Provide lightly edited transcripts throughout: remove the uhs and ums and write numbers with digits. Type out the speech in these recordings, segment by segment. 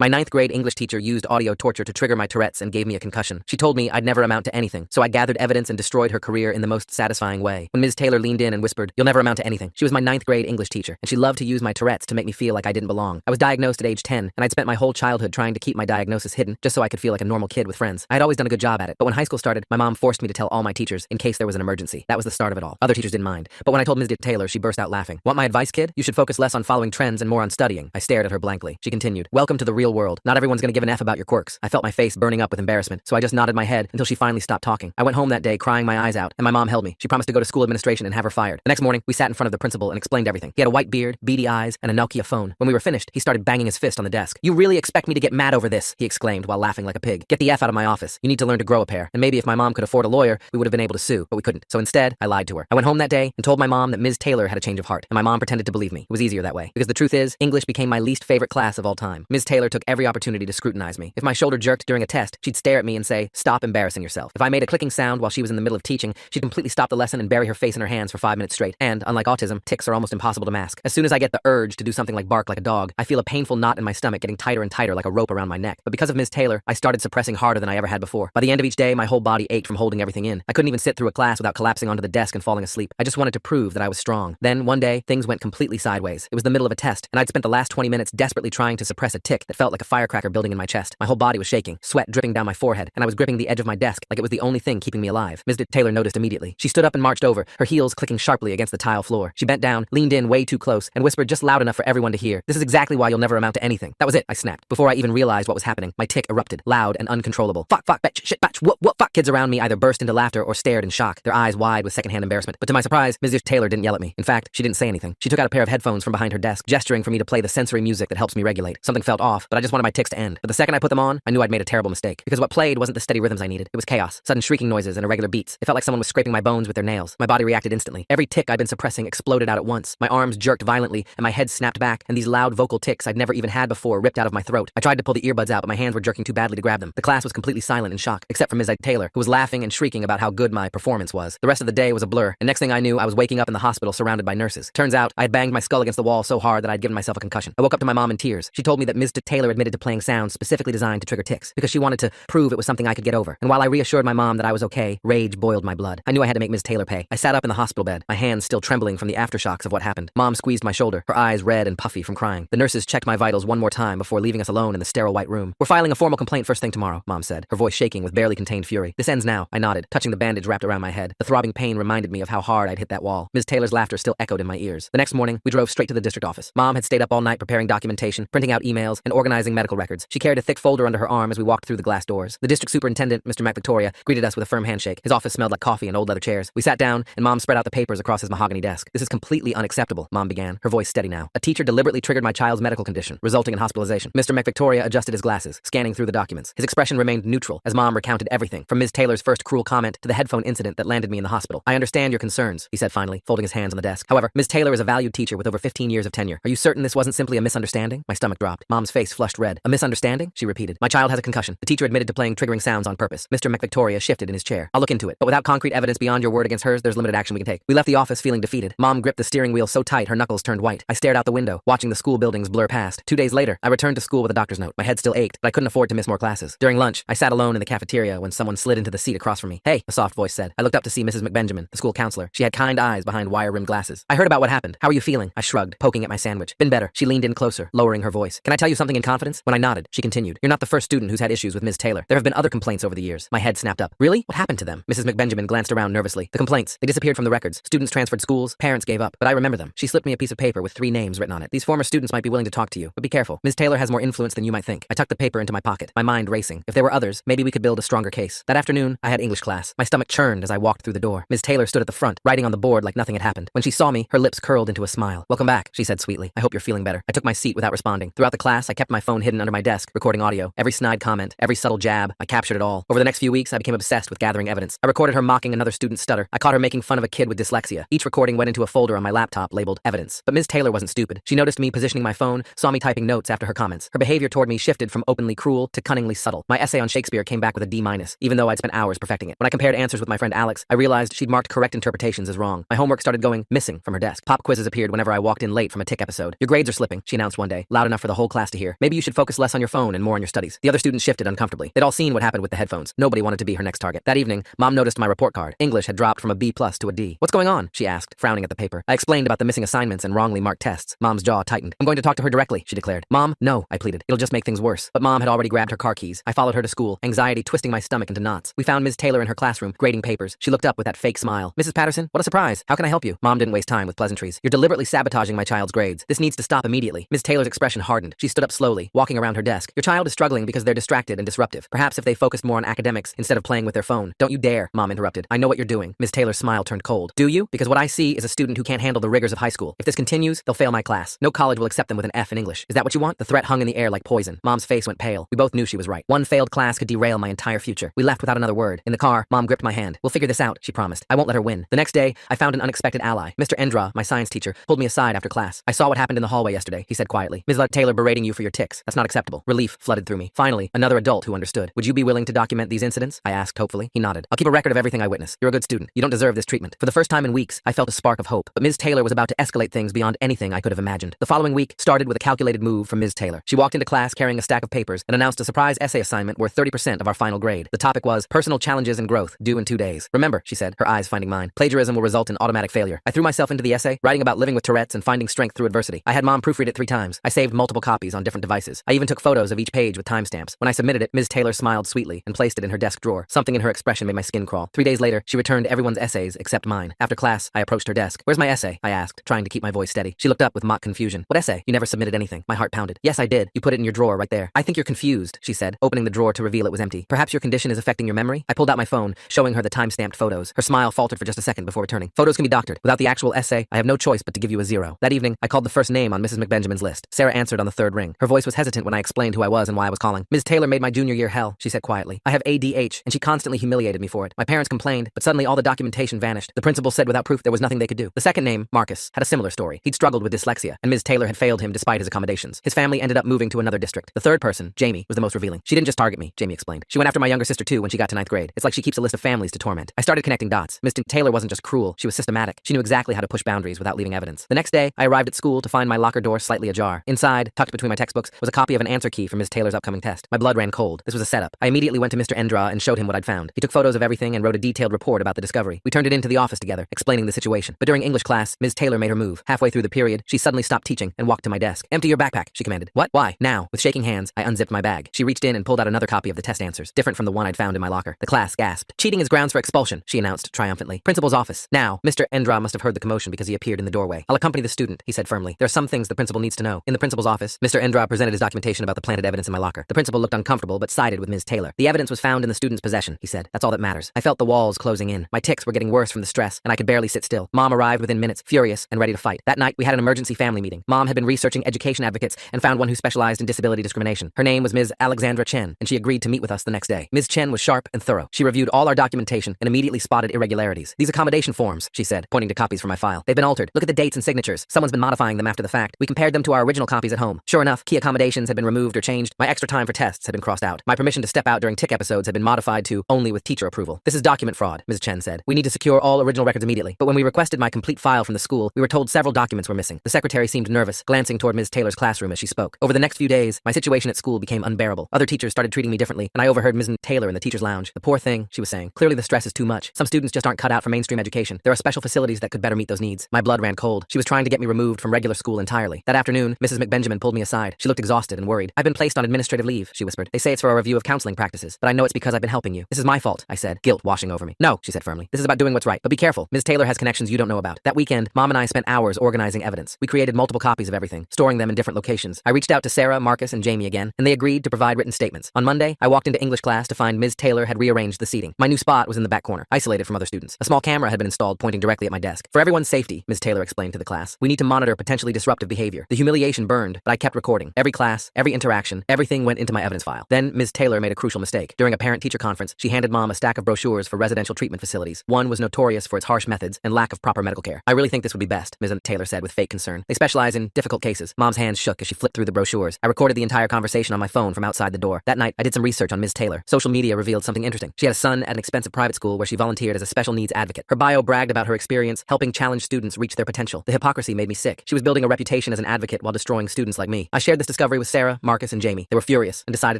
My ninth grade English teacher used audio torture to trigger my Tourette's and gave me a concussion. She told me I'd never amount to anything, so I gathered evidence and destroyed her career in the most satisfying way. When Ms. Taylor leaned in and whispered, "You'll never amount to anything." She was my ninth grade English teacher, and she loved to use my Tourette's to make me feel like I didn't belong. I was diagnosed at age 10, and I'd spent my whole childhood trying to keep my diagnosis hidden, just so I could feel like a normal kid with friends. I had always done a good job at it, but when high school started, my mom forced me to tell all my teachers in case there was an emergency. That was the start of it all. Other teachers didn't mind, but when I told Ms. Taylor, she burst out laughing. "Want my advice, kid? You should focus less on following trends and more on studying." I stared at her blankly. She continued, "Welcome to the real world. Not everyone's gonna give an F about your quirks." I felt my face burning up with embarrassment, so I just nodded my head until she finally stopped talking. I went home that day crying my eyes out, and my mom held me. She promised to go to school administration and have her fired. The next morning, we sat in front of the principal and explained everything. He had a white beard, beady eyes, and a Nokia phone. When we were finished, he started banging his fist on the desk. "You really expect me to get mad over this?" he exclaimed while laughing like a pig. "Get the F out of my office. You need to learn to grow a pair." And maybe if my mom could afford a lawyer, we would have been able to sue, but we couldn't. So instead, I lied to her. I went home that day and told my mom that Ms. Taylor had a change of heart, and my mom pretended to believe me. It was easier that way, because the truth is, English became my least favorite class of all time. Ms. Taylor took every opportunity to scrutinize me. If my shoulder jerked during a test, she'd stare at me and say, "Stop embarrassing yourself." If I made a clicking sound while she was in the middle of teaching, she'd completely stop the lesson and bury her face in her hands for 5 minutes straight. And, unlike autism, tics are almost impossible to mask. As soon as I get the urge to do something like bark like a dog, I feel a painful knot in my stomach getting tighter and tighter like a rope around my neck. But because of Ms. Taylor, I started suppressing harder than I ever had before. By the end of each day, my whole body ached from holding everything in. I couldn't even sit through a class without collapsing onto the desk and falling asleep. I just wanted to prove that I was strong. Then, one day, things went completely sideways. It was the middle of a test, and I'd spent the last 20 minutes desperately trying to suppress a tic that felt like a firecracker building in my chest. My whole body was shaking, sweat dripping down my forehead, and I was gripping the edge of my desk like it was the only thing keeping me alive. Ms. Taylor noticed immediately. She stood up and marched over, her heels clicking sharply against the tile floor. She bent down, leaned in way too close, and whispered just loud enough for everyone to hear, "This is exactly why you'll never amount to anything." That was it, I snapped. Before I even realized what was happening, my tic erupted, loud and uncontrollable. Fuck, bitch, shit, batch, whoop. Kids around me either burst into laughter or stared in shock, their eyes wide with secondhand embarrassment. But to my surprise, Ms. Taylor didn't yell at me. In fact, she didn't say anything. She took out a pair of headphones from behind her desk, gesturing for me to play the sensory music that helps me regulate. Something felt off, but I just wanted my tics to end. But the second I put them on, I knew I'd made a terrible mistake. Because what played wasn't the steady rhythms I needed. It was chaos, sudden shrieking noises and irregular beats. It felt like someone was scraping my bones with their nails. My body reacted instantly. Every tic I'd been suppressing exploded out at once. My arms jerked violently, and my head snapped back, and these loud vocal tics I'd never even had before ripped out of my throat. I tried to pull the earbuds out, but my hands were jerking too badly to grab them. The class was completely silent in shock, except for Ms. Taylor, who was laughing and shrieking about how good my performance was. The rest of the day was a blur, and next thing I knew, I was waking up in the hospital surrounded by nurses. Turns out, I had banged my skull against the wall so hard that I'd given myself a concussion. I woke up to my mom in tears. She told me that Ms. Taylor admitted to playing sounds specifically designed to trigger tics, because she wanted to prove it was something I could get over. And while I reassured my mom that I was okay, rage boiled my blood. I knew I had to make Ms. Taylor pay. I sat up in the hospital bed, my hands still trembling from the aftershocks of what happened. Mom squeezed my shoulder, her eyes red and puffy from crying. The nurses checked my vitals one more time before leaving us alone in the sterile white room. "We're filing a formal complaint first thing tomorrow," Mom said, her voice shaking with barely contained fury. "This ends now." I nodded, touching the bandage wrapped around my head. The throbbing pain reminded me of how hard I'd hit that wall. Ms. Taylor's laughter still echoed in my ears. The next morning, we drove straight to the district office. Mom had stayed up all night preparing documentation, printing out emails, and organizing medical records. She carried a thick folder under her arm as we walked through the glass doors. The district superintendent, Mr. McVictoria, greeted us with a firm handshake. His office smelled like coffee and old leather chairs. We sat down, and Mom spread out the papers across his mahogany desk. "This is completely unacceptable," Mom began, her voice steady now. "A teacher deliberately triggered my child's medical condition, resulting in hospitalization." Mr. McVictoria adjusted his glasses, scanning through the documents. His expression remained neutral as Mom recounted everything, from Ms. Taylor's first cruel comment to the headphone incident that landed me in the hospital. "I understand your concerns," he said finally, folding his hands on the desk. "However, Ms. Taylor is a valued teacher with over 15 years of tenure. Are you certain this wasn't simply a misunderstanding?" My stomach dropped. Mom's face flushed red. "A misunderstanding?" she repeated. "My child has a concussion. The teacher admitted to playing triggering sounds on purpose." Mr. McVictoria shifted in his chair. "I'll look into it, but without concrete evidence beyond your word against hers, there's limited action we can take." We left the office feeling defeated. Mom gripped the steering wheel so tight her knuckles turned white. I stared out the window, watching the school buildings blur past. 2 days later, I returned to school with a doctor's note. My head still ached, but I couldn't afford to miss more classes. During lunch, I sat alone in the cafeteria when someone slid into the seat across from me. "Hey," a soft voice said. I looked up to see Mrs. McBenjamin, the school counselor. She had kind eyes behind wire-rimmed glasses. "I heard about what happened. How are you feeling?" I shrugged, poking at my sandwich. "Been better." She leaned in closer, lowering her voice. "Can I tell you something in confidence?" When I nodded, she continued. "You're not the first student who's had issues with Ms. Taylor. There have been other complaints over the years." My head snapped up. "Really? What happened to them?" Mrs. McBenjamin glanced around nervously. "The complaints. They disappeared from the records. Students transferred schools. Parents gave up. But I remember them." She slipped me a piece of paper with 3 names written on it. "These former students might be willing to talk to you, but be careful. Ms. Taylor has more influence than you might think." I tucked the paper into my pocket, my mind racing. If there were others, maybe we could build a stronger case. That afternoon, I had English class. My stomach churned as I walked through the door. Ms. Taylor stood at the front, writing on the board like nothing had happened. When she saw me, her lips curled into a smile. "Welcome back," she said sweetly. "I hope you're feeling better." I took my seat without responding. Throughout the class, I kept my phone hidden under my desk, recording audio. Every snide comment, every subtle jab, I captured it all. Over the next few weeks, I became obsessed with gathering evidence. I recorded her mocking another student's stutter. I caught her making fun of a kid with dyslexia. Each recording went into a folder on my laptop labeled evidence. But Ms. Taylor wasn't stupid. She noticed me positioning my phone, saw me typing notes after her comments. Her behavior toward me shifted from openly cruel to cunningly subtle. My essay on Shakespeare came back with a D-, even though I'd spent hours perfecting it. When I compared answers with my friend Alex, I realized she'd marked correct interpretations as wrong. My homework started going missing from her desk. Pop quizzes appeared whenever I walked in late from a tic episode. "Your grades are slipping," she announced one day, loud enough for the whole class to hear. "Maybe Maybe you should focus less on your phone and more on your studies. The other students shifted uncomfortably. They'd all seen what happened with the headphones. Nobody wanted to be her next target. That evening, Mom noticed my report card. English had dropped from a B+ to a D. "What's going on?" she asked, frowning at the paper. I explained about the missing assignments and wrongly marked tests. Mom's jaw tightened. "I'm going to talk to her directly," she declared. "Mom, no," I pleaded. "It'll just make things worse." But Mom had already grabbed her car keys. I followed her to school, anxiety twisting my stomach into knots. We found Ms. Taylor in her classroom, grading papers. She looked up with that fake smile. "Mrs. Patterson, what a surprise. How can I help you?" Mom didn't waste time with pleasantries. "You're deliberately sabotaging my child's grades. This needs to stop immediately." Ms. Taylor's expression hardened. She stood up slowly, walking around her desk. "Your child is struggling because they're distracted and disruptive. Perhaps if they focused more on academics instead of playing with their phone." "Don't you dare," Mom interrupted. "I know what you're doing." Ms. Taylor's smile turned cold. "Do you? Because what I see is a student who can't handle the rigors of high school. If this continues, they'll fail my class. No college will accept them with an F in English. Is that what you want?" The threat hung in the air like poison. Mom's face went pale. We both knew she was right. One failed class could derail my entire future. We left without another word. In the car, Mom gripped my hand. "We'll figure this out," she promised. I won't let her win. The next day, I found an unexpected ally. Mr. Endra, my science teacher, pulled me aside after class. "I saw what happened in the hallway yesterday," he said quietly. "Ms. Taylor berating you for your tics. That's not acceptable." Relief flooded through me. Finally, another adult who understood. "Would you be willing to document these incidents?" I asked hopefully. He nodded. "I'll keep a record of everything I witness. You're a good student. You don't deserve this treatment." For the first time in weeks, I felt a spark of hope. But Ms. Taylor was about to escalate things beyond anything I could have imagined. The following week started with a calculated move from Ms. Taylor. She walked into class carrying a stack of papers and announced a surprise essay assignment worth 30% of our final grade. The topic was personal challenges and growth, due in 2 days. "Remember," she said, her eyes finding mine, "plagiarism will result in automatic failure." I threw myself into the essay, writing about living with Tourette's and finding strength through adversity. I had Mom proofread it 3 times. I saved multiple copies on different devices. I even took photos of each page with timestamps. When I submitted it, Ms. Taylor smiled sweetly and placed it in her desk drawer. Something in her expression made my skin crawl. 3 days later, she returned everyone's essays except mine. After class, I approached her desk. "Where's my essay?" I asked, trying to keep my voice steady. She looked up with mock confusion. "What essay? You never submitted anything." My heart pounded. "Yes, I did. You put it in your drawer right there." "I think you're confused," she said, opening the drawer to reveal it was empty. "Perhaps your condition is affecting your memory?" I pulled out my phone, showing her the time-stamped photos. Her smile faltered for just a second before returning. "Photos can be doctored. Without the actual essay, I have no choice but to give you a 0. That evening, I called the first name on Mrs. McBenjamin's list. Sarah answered on the 3rd ring. Her voice was hesitant when I explained who I was and why I was calling. "Ms. Taylor made my junior year hell," she said quietly. "I have ADH, and she constantly humiliated me for it. My parents complained, but suddenly all the documentation vanished. The principal said without proof there was nothing they could do." The second name, Marcus, had a similar story. He'd struggled with dyslexia, and Ms. Taylor had failed him despite his accommodations. His family ended up moving to another district. The third person, Jamie, was the most revealing. "She didn't just target me," Jamie explained. "She went after my younger sister too when she got to 9th grade. It's like she keeps a list of families to torment." I started connecting dots. Ms. Taylor wasn't just cruel, she was systematic. She knew exactly how to push boundaries without leaving evidence. The next day, I arrived at school to find my locker door slightly ajar. Inside, tucked between my textbooks, was a copy of an answer key for Ms. Taylor's upcoming test. My blood ran cold. This was a setup. I immediately went to Mr. Endra and showed him what I'd found. He took photos of everything and wrote a detailed report about the discovery. We turned it into the office together, explaining the situation. But during English class, Ms. Taylor made her move. Halfway through the period, she suddenly stopped teaching and walked to my desk. "Empty your backpack," she commanded. "What? Why? Now." With shaking hands, I unzipped my bag. She reached in and pulled out another copy of the test answers, different from the one I'd found in my locker. The class gasped. "Cheating is grounds for expulsion," she announced triumphantly. "Principal's office." Now, Mr. Endra must have heard the commotion because he appeared in the doorway. "I'll accompany the student," he said firmly. "There are some things the principal needs to know." In the principal's office, Mr. Endra presented his documentation about the planted evidence in my locker. The principal looked uncomfortable but sided with Ms. Taylor. "The evidence was found in the student's possession," he said. "That's all that matters." I felt the walls closing in. My tics were getting worse from the stress, and I could barely sit still. Mom arrived within minutes, furious and ready to fight. That night, we had an emergency family meeting. Mom had been researching education advocates and found one who specialized in disability discrimination. Her name was Ms. Alexandra Chen, and she agreed to meet with us the next day. Ms. Chen was sharp and thorough. She reviewed all our documentation and immediately spotted irregularities. "These accommodation forms," she said, pointing to copies from my file. "They've been altered. Look at the dates and signatures. Someone's been modifying them after the fact." We compared them to our original copies at home. Sure enough, key accommodations had been removed or changed. My extra time for tests had been crossed out. My permission to step out during tic episodes had been modified to only with teacher approval. "This is document fraud," Ms. Chen said. "We need to secure all original records immediately." But when we requested my complete file from the school, we were told several documents were missing. The secretary seemed nervous, glancing toward Ms. Taylor's classroom as she spoke. Over the next few days, my situation at school became unbearable. Other teachers started treating me differently, and I overheard Ms. Taylor in the teacher's lounge. "The poor thing," she was saying. "Clearly the stress is too much. Some students just aren't cut out for mainstream education. There are special facilities that could better meet those needs." My blood ran cold. She was trying to get me removed from regular school entirely. That afternoon, Mrs. McBenjamin pulled me aside. She looked exhausted and worried. "I've been placed on administrative leave," she whispered. "They say it's for a review of counseling practices, but I know it's because I've been helping you." "This is my fault," I said, guilt washing over me. "No," she said firmly. "This is about doing what's right. But be careful. Ms. Taylor has connections you don't know about." That weekend, Mom and I spent hours organizing evidence. We created multiple copies of everything, storing them in different locations. I reached out to Sarah, Marcus, and Jamie again, and they agreed to provide written statements. On Monday, I walked into English class to find Ms. Taylor had rearranged the seating. My new spot was in the back corner, isolated from other students. A small camera had been installed pointing directly at my desk. "For everyone's safety," Ms. Taylor explained to the class, "we need to monitor potentially disruptive behavior." The humiliation burned, but I kept recording. Every class, every interaction, everything went into my evidence file. Then Ms. Taylor made a crucial mistake. During a parent-teacher conference, she handed Mom a stack of brochures for residential treatment facilities. One was notorious for its harsh methods and lack of proper medical care. "I really think this would be best," Ms. Taylor said with fake concern. "They specialize in difficult cases." Mom's hands shook as she flipped through the brochures. I recorded the entire conversation on my phone from outside the door. That night, I did some research on Ms. Taylor. Social media revealed something interesting. She had a son at an expensive private school where she volunteered as a special needs advocate. Her bio bragged about her experience helping challenged students reach their potential. The hypocrisy made me sick. She was building a reputation as an advocate while destroying students like me. I shared this discovery was Sarah, Marcus, and Jamie. They were furious and decided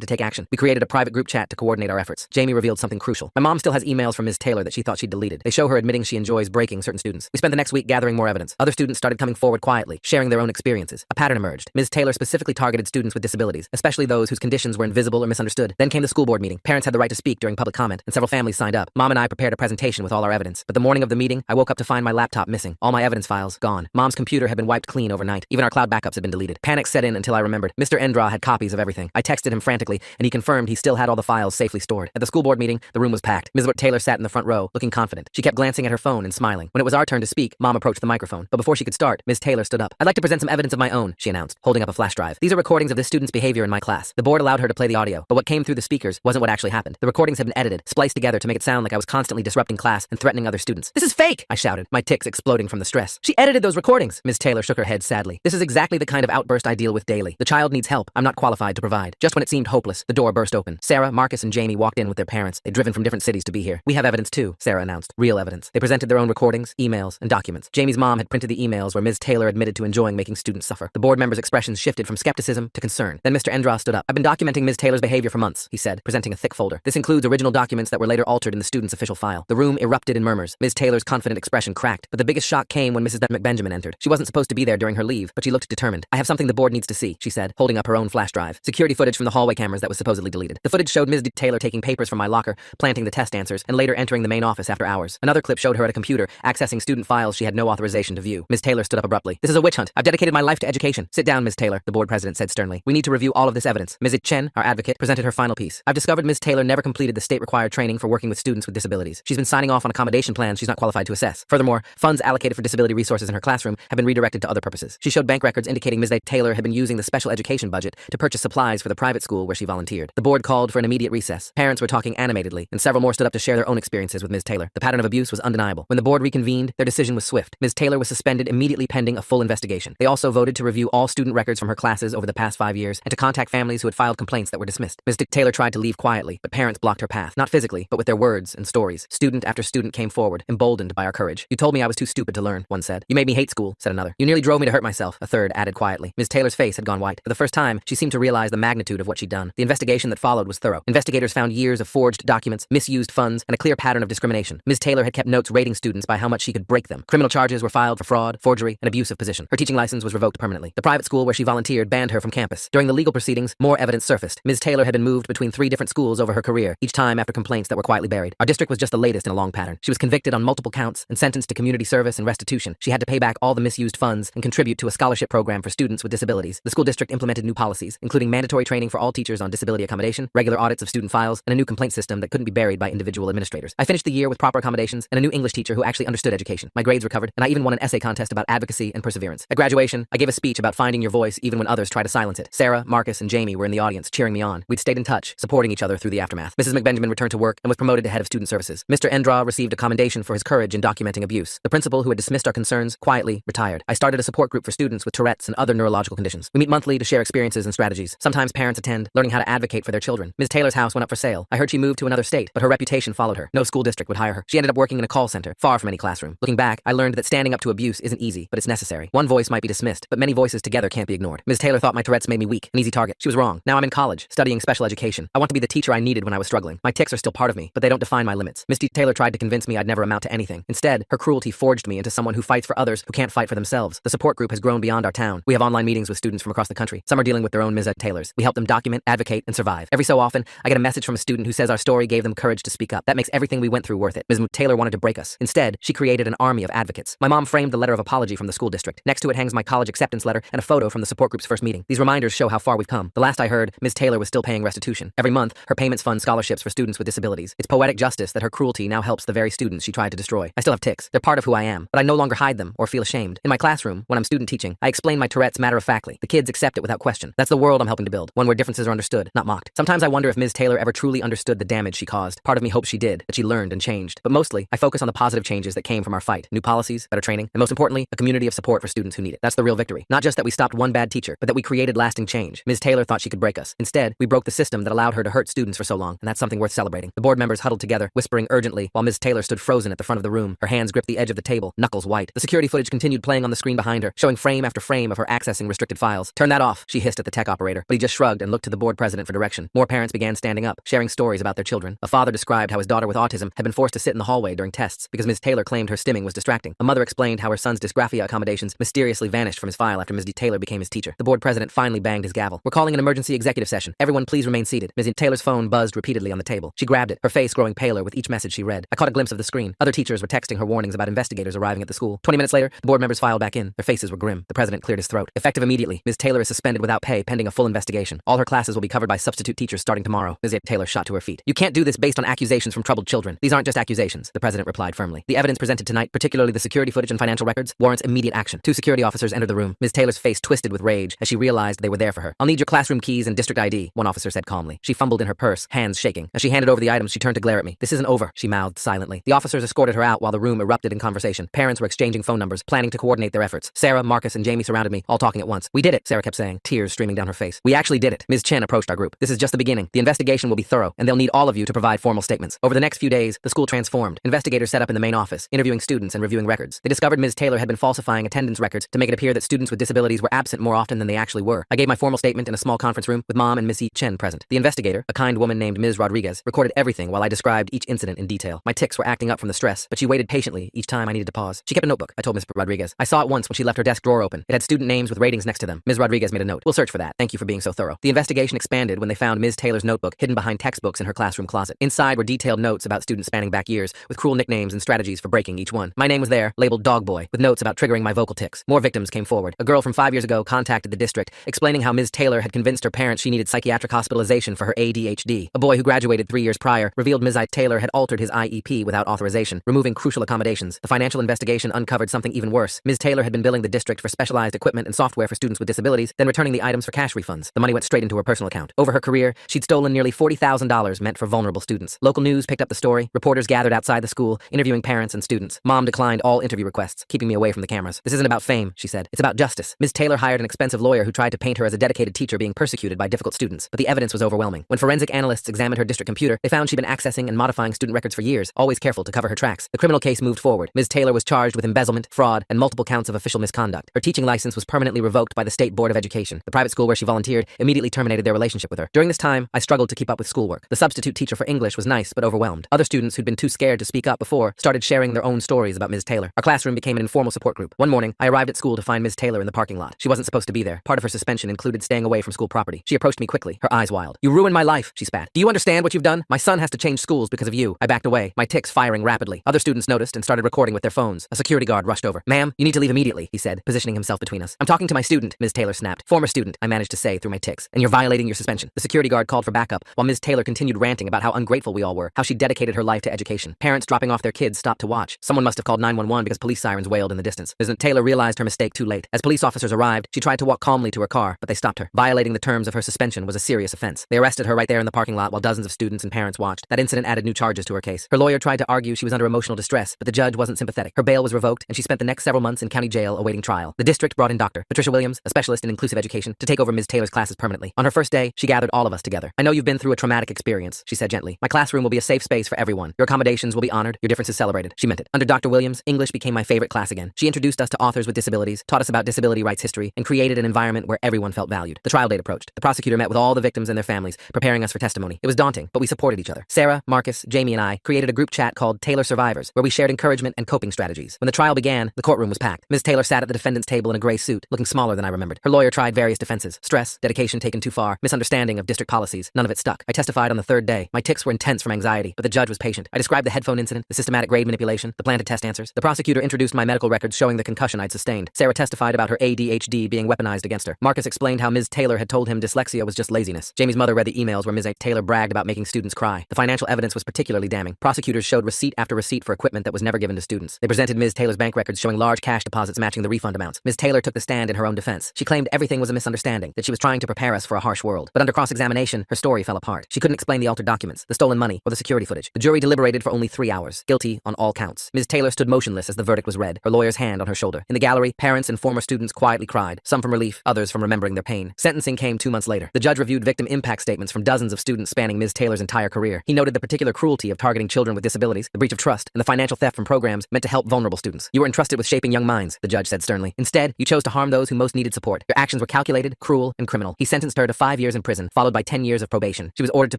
to take action. We created a private group chat to coordinate our efforts. Jamie revealed something crucial. My mom still has emails from Ms. Taylor that she thought she'd deleted. They show her admitting she enjoys breaking certain students. We spent the next week gathering more evidence. Other students started coming forward quietly, sharing their own experiences. A pattern emerged. Ms. Taylor specifically targeted students with disabilities, especially those whose conditions were invisible or misunderstood. Then came the school board meeting. Parents had the right to speak during public comment, and several families signed up. Mom and I prepared a presentation with all our evidence. But the morning of the meeting, I woke up to find my laptop missing. All my evidence files gone. Mom's computer had been wiped clean overnight. Even our cloud backups had been deleted. Panic set in until I remembered. Mr. Endra had copies of everything. I texted him frantically, and he confirmed he still had all the files safely stored. At the school board meeting, the room was packed. Ms. Taylor sat in the front row, looking confident. She kept glancing at her phone and smiling. When it was our turn to speak, Mom approached the microphone. But before she could start, Ms. Taylor stood up. "I'd like to present some evidence of my own," she announced, holding up a flash drive. "These are recordings of this student's behavior in my class." The board allowed her to play the audio, but what came through the speakers wasn't what actually happened. The recordings had been edited, spliced together to make it sound like I was constantly disrupting class and threatening other students. "This is fake!" I shouted, my tics exploding from the stress. "She edited those recordings." Ms. Taylor shook her head sadly. "This is exactly the kind of outburst I deal with daily. The child needs help. I'm not qualified to provide." Just when it seemed hopeless, the door burst open. Sarah, Marcus, and Jamie walked in with their parents. They'd driven from different cities to be here. "We have evidence too," Sarah announced. Real evidence. They presented their own recordings, emails, and documents. Jamie's mom had printed the emails where Ms. Taylor admitted to enjoying making students suffer. The board members' expressions shifted from skepticism to concern. Then Mr. Endra stood up. "I've been documenting Ms. Taylor's behavior for months," he said, presenting a thick folder. "This includes original documents that were later altered in the student's official file." The room erupted in murmurs. Ms. Taylor's confident expression cracked, but the biggest shock came when Mrs. McBenjamin entered. She wasn't supposed to be there during her leave, but she looked determined. "I have something the board needs to see," she said, holding up her own flash drive. Security footage from the hallway cameras that was supposedly deleted. The footage showed Ms. Taylor taking papers from my locker, planting the test answers, and later entering the main office after hours. Another clip showed her at a computer, accessing student files she had no authorization to view. Ms. Taylor stood up abruptly. "This is a witch hunt. I've dedicated my life to education." "Sit down, Ms. Taylor," the board president said sternly. "We need to review all of this evidence." Ms. Chen, our advocate, presented her final piece. "I've discovered Ms. Taylor never completed the state-required training for working with students with disabilities. She's been signing off on accommodation plans she's not qualified to assess. Furthermore, funds allocated for disability resources in her classroom have been redirected to other purposes." She showed bank records indicating Ms. Taylor had been using the special education budget to purchase supplies for the private school where she volunteered. The board called for an immediate recess. Parents were talking animatedly, and several more stood up to share their own experiences with Ms. Taylor. The pattern of abuse was undeniable. When the board reconvened, their decision was swift. Ms. Taylor was suspended immediately pending a full investigation. They also voted to review all student records from her classes over the past 5 years and to contact families who had filed complaints that were dismissed. Ms. Taylor tried to leave quietly, but parents blocked her path. Not physically, but with their words and stories. Student after student came forward, emboldened by our courage. "You told me I was too stupid to learn," one said. "You made me hate school," said another. "You nearly drove me to hurt myself," a third added quietly. Ms. Taylor's face had gone white. For the first time, she seemed to realize the magnitude of what she'd done. The investigation that followed was thorough. Investigators found years of forged documents, misused funds, and a clear pattern of discrimination. Ms. Taylor had kept notes rating students by how much she could break them. Criminal charges were filed for fraud, forgery, and abuse of position. Her teaching license was revoked permanently. The private school where she volunteered banned her from campus. During the legal proceedings, more evidence surfaced. Ms. Taylor had been moved between 3 different schools over her career, each time after complaints that were quietly buried. Our district was just the latest in a long pattern. She was convicted on multiple counts and sentenced to community service and restitution. She had to pay back all the misused funds and contribute to a scholarship program for students with disabilities. The school district implemented new policies, including mandatory training for all teachers on disability accommodation, regular audits of student files, and a new complaint system that couldn't be buried by individual administrators. I finished the year with proper accommodations and a new English teacher who actually understood education. My grades recovered, and I even won an essay contest about advocacy and perseverance. At graduation, I gave a speech about finding your voice even when others try to silence it. Sarah, Marcus, and Jamie were in the audience cheering me on. We'd stayed in touch, supporting each other through the aftermath. Mrs. McBenjamin returned to work and was promoted to head of student services. Mr. Endra received a commendation for his courage in documenting abuse. The principal, who had dismissed our concerns, quietly retired. I started a support group for students with Tourette's and other neurological conditions. We meet monthly to share experiences and strategies. Sometimes parents attend, learning how to advocate for their children. Ms. Taylor's house went up for sale. I heard she moved to another state, but her reputation followed her. No school district would hire her. She ended up working in a call center, far from any classroom. Looking back, I learned that standing up to abuse isn't easy, but it's necessary. One voice might be dismissed, but many voices together can't be ignored. Ms. Taylor thought my Tourette's made me weak, an easy target. She was wrong. Now I'm in college, studying special education. I want to be the teacher I needed when I was struggling. My tics are still part of me, but they don't define my limits. Ms. Taylor tried to convince me I'd never amount to anything. Instead, her cruelty forged me into someone who fights for others who can't fight for themselves. The support group has grown beyond our town. We have online meetings with students from across the country. Some are dealing with their own Ms. Taylors. We help them document, advocate, and survive. Every so often, I get a message from a student who says our story gave them courage to speak up. That makes everything we went through worth it. Ms. Taylor wanted to break us. Instead, she created an army of advocates. My mom framed the letter of apology from the school district. Next to it hangs my college acceptance letter and a photo from the support group's first meeting. These reminders show how far we've come. The last I heard, Ms. Taylor was still paying restitution. Every month, her payments fund scholarships for students with disabilities. It's poetic justice that her cruelty now helps the very students she tried to destroy. I still have tics. They're part of who I am, but I no longer hide them or feel ashamed. In my classroom, when I'm student teaching, I explain my Tourette's matter-of-factly. The kids accept it without question. That's the world I'm helping to build, one where differences are understood, not mocked. Sometimes I wonder if Ms. Taylor ever truly understood the damage she caused. Part of me hopes she did, that she learned and changed. But mostly, I focus on the positive changes that came from our fight. New policies, better training, and most importantly, a community of support for students who need it. That's the real victory. Not just that we stopped one bad teacher, but that we created lasting change. Ms. Taylor thought she could break us. Instead, we broke the system that allowed her to hurt students for so long, and that's something worth celebrating. The board members huddled together, whispering urgently, while Ms. Taylor stood frozen at the front of the room, her hands gripped the edge of the table, knuckles white. The security footage continued playing on the screen behind her, showing frame after frame of her accessing restricted files. "Turn that off, she hissed at the tech operator, but he just shrugged and looked to the board president for direction. More parents began standing up, sharing stories about their children. A father described how his daughter with autism had been forced to sit in the hallway during tests because Ms. Taylor claimed her stimming was distracting. A mother explained how her son's dysgraphia accommodations mysteriously vanished from his file after Ms. Taylor became his teacher. The board president finally banged his gavel. We're calling an emergency executive session. Everyone please remain seated. Ms. Taylor's phone buzzed repeatedly on the table. She grabbed it, her face growing paler with each message she read. I caught a glimpse of the screen. Other teachers were texting her warnings about investigators arriving at the school. 20 minutes later, the board members filed back in. Their faces were grim. The president cleared his throat. Effective immediately, Ms. Taylor is suspended without pay pending a full investigation. All her classes will be covered by substitute teachers starting tomorrow. Ms. Taylor shot to her feet. You can't do this based on accusations from troubled children. These aren't just accusations, the president replied firmly. The evidence presented tonight, particularly the security footage and financial records, warrants immediate action. 2 security officers entered the room. Ms. Taylor's face twisted with rage as she realized they were there for her. I'll need your classroom keys and district ID, one officer said calmly. She fumbled in her purse, hands shaking. As she handed over the items, she turned to glare at me. This isn't over, she mouthed silently. The officers escorted her out while the room erupted in conversation. Parents were exchanging phone numbers, planning to coordinate their efforts. Sarah, Marcus, and Jamie surrounded me, all talking at once. We did it, Sarah kept saying, tears streaming down her face. We actually did it. Ms. Chen approached our group. This is just the beginning. The investigation will be thorough, and they'll need all of you to provide formal statements. Over the next few days, the school transformed. Investigators set up in the main office, interviewing students and reviewing records. They discovered Ms. Taylor had been falsifying attendance records to make it appear that students with disabilities were absent more often than they actually were. I gave my formal statement in a small conference room with Mom and Miss Chen present. The investigator, a kind woman named Ms. Rodriguez, recorded everything while I described each incident in detail. My tics were acting up from the stress, but she waited patiently each time I needed to pause. She kept a notebook, I told Ms. Rodriguez. I saw it once when she left her desk drawer open. It had student names with ratings next to them. Ms. Rodriguez made a note. We'll search for that. Thank you for being so thorough. The investigation expanded when they found Ms. Taylor's notebook hidden behind textbooks in her classroom closet. Inside were detailed notes about students spanning back years, with cruel nicknames and strategies for breaking each one. My name was there, labeled Dog Boy, with notes about triggering my vocal tics. More victims came forward. A girl from 5 years ago contacted the district, explaining how Ms. Taylor had convinced her parents she needed psychiatric hospitalization for her ADHD. A boy who graduated 3 years prior revealed Ms. Taylor had altered his IEP without authorization, removing crucial accommodations. The financial investigation uncovered something even worse. Ms. Taylor had been billing the district for specialized equipment and software for students with disabilities, then returning the items for cash refunds. The money went straight into her personal account. Over her career, she'd stolen nearly $40,000 meant for vulnerable students. Local news picked up the story. Reporters gathered outside the school, interviewing parents and students. Mom declined all interview requests, keeping me away from the cameras. This isn't about fame, she said. It's about justice. Ms. Taylor hired an expensive lawyer who tried to paint her as a dedicated teacher being persecuted by difficult students, but the evidence was overwhelming. When forensic analysts examined her district computer, they found she'd been accessing and modifying student records for years, always careful to cover her tracks. The criminal case moved forward. Ms. Taylor was charged with embezzlement, fraud, and multiple counts of official misconduct. Her teaching license was permanently revoked by the State Board of Education. The private school where she volunteered immediately terminated their relationship with her. During this time, I struggled to keep up with schoolwork. The substitute teacher for English was nice but overwhelmed. Other students who'd been too scared to speak up before started sharing their own stories about Ms. Taylor. Our classroom became an informal support group. One morning, I arrived at school to find Ms. Taylor in the parking lot. She wasn't supposed to be there. Part of her suspension included staying away from school property. She approached me quickly, her eyes wild. You ruined my life, she spat. Do you understand what you've done? My son has to change schools because of you. I backed away, my tics firing rapidly. Other students noticed and started recording with their phones. A security guard rushed over. Ma'am, you need to leave immediately, he said, positioning himself between us. I'm talking to my student, Ms. Taylor snapped. Former student, I managed to say through my tics. And you're violating your suspension. The security guard called for backup, while Ms. Taylor continued ranting about how ungrateful we all were, how she dedicated her life to education. Parents dropping off their kids stopped to watch. Someone must have called 911 because police sirens wailed in the distance. Ms. Taylor realized her mistake too late. As police officers arrived, she tried to walk calmly to her car, but they stopped her. Violating the terms of her suspension was a serious offense. They arrested her right there in the parking lot while dozens of students and parents watched. That incident added new charges to her case. Her lawyer tried to argue she was under emotional distress, but the judge wasn't sympathetic. Her bail was revoked, and she spent the next several months in county jail awaiting trial. The district brought in Dr. Patricia Williams, a specialist in inclusive education, to take over Ms. Taylor's classes permanently. On her first day, she gathered all of us together. I know you've been through a traumatic experience, she said gently. My classroom will be a safe space for everyone. Your accommodations will be honored, your differences celebrated. She meant it. Under Dr. Williams, English became my favorite class again. She introduced us to authors with disabilities, taught us about disability rights history, and created an environment where everyone felt valued. The trial date approached. The prosecutor met with all the victims and their families, preparing us for testimony. It was daunting, but we supported each other. Sarah, Marcus, Jamie, and I created a group chat called Taylor Survivors, where we shared encouragement and coping strategies. When the trial began, the courtroom was packed. Ms. Taylor sat at the defendant's table in a gray suit, looking smaller than I remembered. Her lawyer tried various defenses. Stress, dedication taken too far, misunderstanding of district policies. None of it stuck. I testified on the third day. My tics were intense from anxiety, but the judge was patient. I described the headphone incident, the systematic grade manipulation, the planted test answers. The prosecutor introduced my medical records showing the concussion I'd sustained. Sarah testified about her ADHD being weaponized against her. Marcus explained how Ms. Taylor had told him dyslexia was just laziness. Jamie's mother read the emails where Ms. Taylor bragged about making students cry. The financial evidence was particularly damning. Prosecutors showed receipt after receipt for equipment that was never given to students. They presented Ms. Taylor's bank records showing large cash deposits matching the refund amounts. Ms. Taylor took the stand in her own defense. She claimed everything was a misunderstanding, that she was trying to prepare us for a harsh world. But under cross-examination, her story fell apart. She couldn't explain the altered documents, the stolen money, or the security footage. The jury deliberated for only 3 hours. Guilty on all counts. Ms. Taylor stood motionless as the verdict was read, her lawyer's hand on her shoulder. In the gallery, parents and former students quietly cried, some from relief, others from remembering their pain. Sentencing came 2 months later. The judge reviewed victim impact statements from dozens of students spanning Ms. Taylor's entire career. He noted the particular cruelty of targeting children with disabilities, the breach of trust, and the financial theft from programs meant to help vulnerable students. You were entrusted with shaping young minds, the judge said sternly. Instead, you chose to harm those who most needed support. Your actions actions were calculated, cruel, and criminal. He sentenced her to 5 years in prison, followed by 10 years of probation. She was ordered to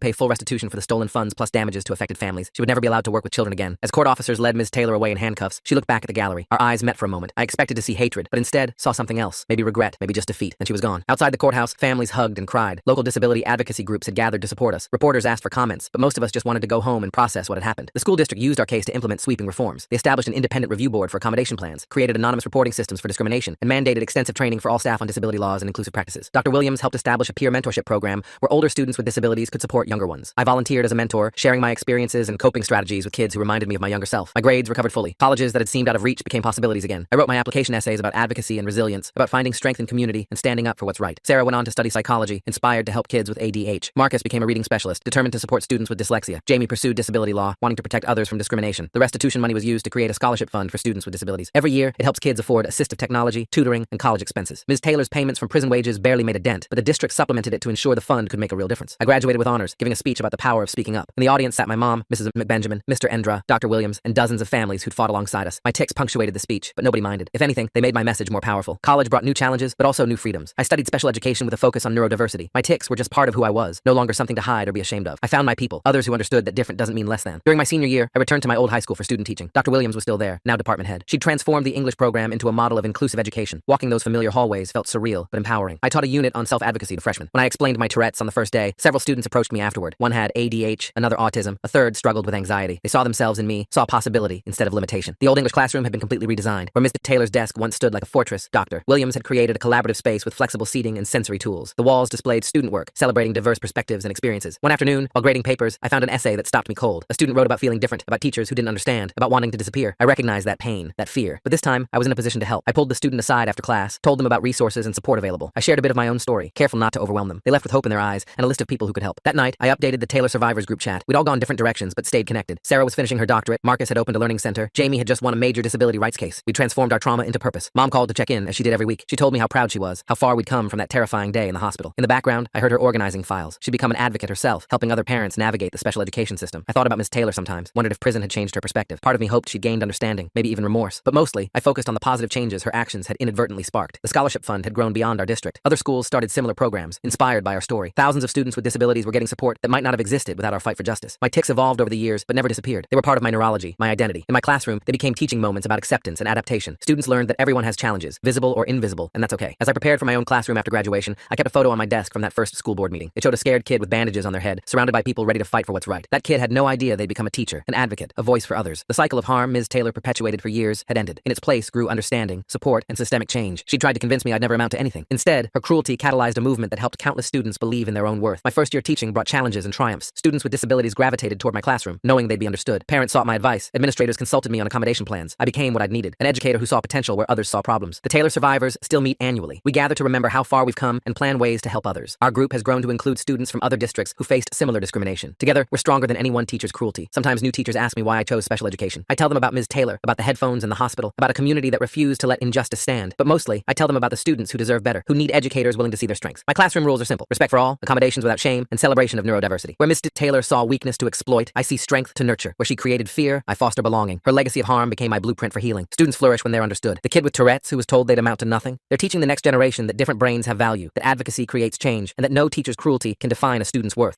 pay full restitution for the stolen funds plus damages to affected families. She would never be allowed to work with children again. As court officers led Ms. Taylor away in handcuffs, she looked back at the gallery. Our eyes met for a moment. I expected to see hatred, but instead saw something else. Maybe regret, maybe just defeat. And she was gone. Outside the courthouse, families hugged and cried. Local disability advocacy groups had gathered to support us. Reporters asked for comments, but most of us just wanted to go home and process what had happened. The school district used our case to implement sweeping reforms. They established an independent review board for accommodation plans, created anonymous reporting systems for discrimination, and mandated extensive training for all staff on disability laws and inclusive practices. Dr. Williams helped establish a peer mentorship program where older students with disabilities could support younger ones. I volunteered as a mentor, sharing my experiences and coping strategies with kids who reminded me of my younger self. My grades recovered fully. Colleges that had seemed out of reach became possibilities again. I wrote my application essays about advocacy and resilience, about finding strength in community and standing up for what's right. Sarah went on to study psychology, inspired to help kids with ADH. Marcus became a reading specialist, determined to support students with dyslexia. Jamie pursued disability law, wanting to protect others from discrimination. The restitution money was used to create a scholarship fund for students with disabilities. Every year, it helps kids afford assistive technology, tutoring, and college expenses. Ms. Taylor's payments from prison wages barely made a dent, but the district supplemented it to ensure the fund could make a real difference. I graduated with honors, giving a speech about the power of speaking up. In the audience sat my mom, Mrs. McBenjamin, Mr. Endra, Dr. Williams, and dozens of families who'd fought alongside us. My tics punctuated the speech, but nobody minded. If anything, they made my message more powerful. College brought new challenges, but also new freedoms. I studied special education with a focus on neurodiversity. My tics were just part of who I was, no longer something to hide or be ashamed of. I found my people, others who understood that different doesn't mean less than. During my senior year, I returned to my old high school for student teaching. Dr. Williams was still there, now department head. She'd transformed the English program into a model of inclusive education. Walking those familiar hallways felt surreal, but empowering. I taught a unit on self-advocacy to freshmen. When I explained my Tourette's on the first day, several students approached me afterward. One had ADH, another autism, a third struggled with anxiety. They saw themselves in me, saw possibility instead of limitation. The old English classroom had been completely redesigned. Where Mr. Taylor's desk once stood like a fortress, Dr. Williams had created a collaborative space with flexible seating and sensory tools. The walls displayed student work, celebrating diverse perspectives and experiences. One afternoon, while grading papers, I found an essay that stopped me cold. A student wrote about feeling different, about teachers who didn't understand, about wanting to disappear. I recognized that pain, that fear. But this time, I was in a position to help. I pulled the student aside after class, told them about resources and support available. I shared a bit of my own story, careful not to overwhelm them. They left with hope in their eyes and a list of people who could help. That night, I updated the Taylor Survivors group chat. We'd all gone different directions, but stayed connected. Sarah was finishing her doctorate. Marcus had opened a learning center. Jamie had just won a major disability rights case. We transformed our trauma into purpose. Mom called to check in, as she did every week. She told me how proud she was, how far we'd come from that terrifying day in the hospital. In the background, I heard her organizing files. She'd become an advocate herself, helping other parents navigate the special education system. I thought about Miss Taylor sometimes, wondered if prison had changed her perspective. Part of me hoped she'd gained understanding, maybe even remorse. But mostly, I focused on the positive changes her actions had inadvertently sparked. The scholarship fund had grown beyond our district. Other schools started similar programs, inspired by our story. Thousands of students with disabilities were getting support that might not have existed without our fight for justice. My tics evolved over the years, but never disappeared. They were part of my neurology, my identity. In my classroom, they became teaching moments about acceptance and adaptation. Students learned that everyone has challenges, visible or invisible, and that's okay. As I prepared for my own classroom after graduation, I kept a photo on my desk from that first school board meeting. It showed a scared kid with bandages on their head, surrounded by people ready to fight for what's right. That kid had no idea they'd become a teacher, an advocate, a voice for others. The cycle of harm Ms. Taylor perpetuated for years had ended. In its place grew understanding, support, and systemic change. She tried to convince me I'd never amount to anything. Instead, her cruelty catalyzed a movement that helped countless students believe in their own worth. My first year teaching brought challenges and triumphs. Students with disabilities gravitated toward my classroom, knowing they'd be understood. Parents sought my advice. Administrators consulted me on accommodation plans. I became what I'd needed, an educator who saw potential where others saw problems. The Taylor survivors still meet annually. We gather to remember how far we've come and plan ways to help others. Our group has grown to include students from other districts who faced similar discrimination. Together, we're stronger than any one teacher's cruelty. Sometimes new teachers ask me why I chose special education. I tell them about Ms. Taylor, about the headphones in the hospital, about a community that refused to let injustice stand. But mostly, I tell them about the students who deserve better, who need educators willing to see their strengths. My classroom rules are simple: respect for all, accommodations without shame, and celebration of neurodiversity. Where Ms. Taylor saw weakness to exploit, I see strength to nurture. Where she created fear, I foster belonging. Her legacy of harm became my blueprint for healing. Students flourish when they're understood. The kid with Tourette's who was told they'd amount to nothing, they're teaching the next generation that different brains have value, that advocacy creates change, and that no teacher's cruelty can define a student's worth.